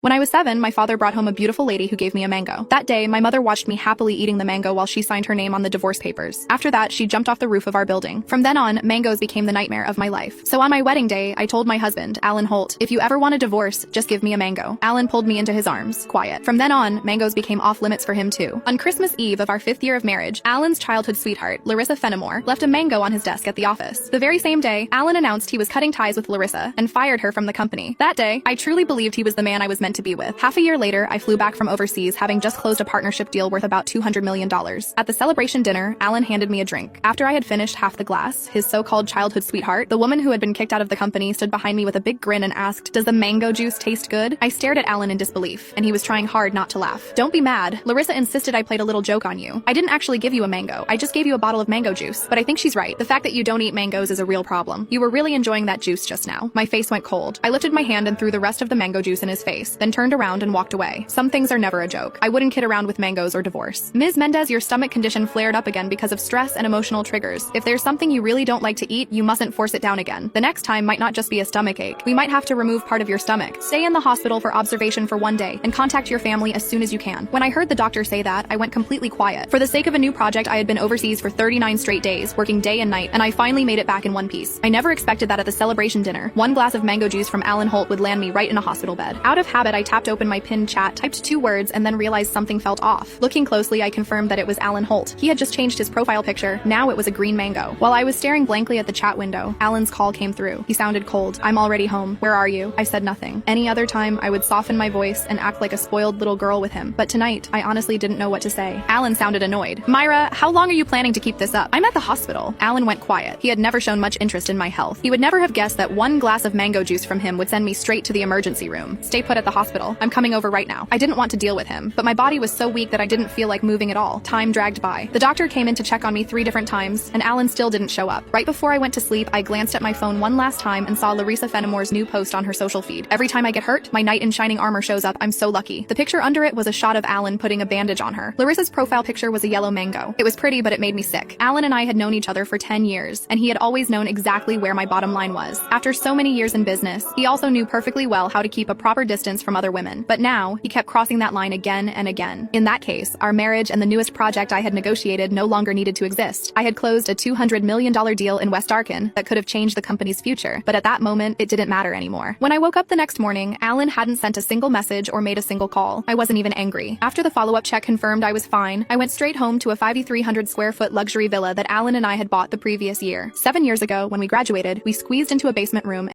When I was 7, my father brought home a beautiful lady who gave me a mango. That day, my mother watched me happily eating the mango while she signed her name on the divorce papers. After that, she jumped off the roof of our building. From then on, mangoes became the nightmare of my life. So on my wedding day, I told my husband, Alan Holt, if you ever want a divorce, just give me a mango. Alan pulled me into his arms. Quiet. From then on, mangoes became off limits for him too. On Christmas Eve of our 5th year of marriage, Alan's childhood sweetheart, Larissa Fenimore, left a mango on his desk at the office. The very same day, Alan announced he was cutting ties with Larissa and fired her from the company. That day, I truly believed he was the man I was meant to be with. Half a year later, I flew back from overseas, having just closed a partnership deal worth about $200 million. At the celebration dinner, Alan handed me a drink. After I had finished half the glass, his so-called childhood sweetheart, the woman who had been kicked out of the company, stood behind me with a big grin and asked, "Does the mango juice taste good?" I stared at Alan in disbelief, and he was trying hard not to laugh. "Don't be mad. Larissa insisted I played a little joke on you. I didn't actually give you a mango. I just gave you a bottle of mango juice." But I think she's right. The fact that you don't eat mangoes is a real problem. You were really enjoying that juice just now. My face went cold. I lifted my hand and threw the rest of the mango juice in his face, then turned around and walked away. Some things are never a joke. I wouldn't kid around with mangoes or divorce. Ms. Mendez, your stomach condition flared up again because of stress and emotional triggers. If there's something you really don't like to eat, you mustn't force it down again. The next time might not just be a stomach ache. We might have to remove part of your stomach. Stay in the hospital for observation for 1 day and contact your family as soon as you can. When I heard the doctor say that, I went completely quiet. For the sake of a new project, I had been overseas for 39 straight days, working day and night, and I finally made it back in one piece. I never expected that at the celebration dinner, 1 glass of mango juice from Alan Holt would land me right in a hospital bed. Out of habit, I tapped open my pinned chat, typed 2 words, and then realized something felt off. Looking closely, I confirmed that it was Alan Holt. He had just changed his profile picture. Now it was a green mango. While I was staring blankly at the chat window, Alan's call came through. He sounded cold. "I'm already home. Where are you?" I said nothing. Any other time, I would soften my voice and act like a spoiled little girl with him. But tonight, I honestly didn't know what to say. Alan sounded annoyed. "Myra, how long are you planning to keep this up? I'm at the hospital." Alan went quiet. He had never shown much interest in my health. He would never have guessed that 1 glass of mango juice from him would send me straight to the emergency room. "Stay put at the hospital. I'm coming over right now." I didn't want to deal with him, but my body was so weak that I didn't feel like moving at all. Time dragged by. The doctor came in to check on me 3 different times, and Alan still didn't show up. Right before I went to sleep, I glanced at my phone one last time and saw Larissa Fenimore's new post on her social feed. "Every time I get hurt, my knight in shining armor shows up. I'm so lucky." The picture under it was a shot of Alan putting a bandage on her. Larissa's profile picture was a yellow mango. It was pretty, but it made me sick. Alan and I had known each other for 10 years, and he had always known exactly where my bottom line was. After so many years in business, he also knew perfectly well how to keep a proper distance from other women. But now, he kept crossing that line again and again. In that case, our marriage and the newest project I had negotiated no longer needed to exist. I had closed a $200 million deal in West Arkan that could have changed the company's future, but at that moment, it didn't matter anymore. When I woke up the next morning, Alan hadn't sent a single message or made a single call. I wasn't even angry. After the follow-up check confirmed I was fine, I went straight home to a 5,300 square foot luxury villa that Alan and I had bought the previous year. 7 years ago, when we graduated, we squeezed into a basement room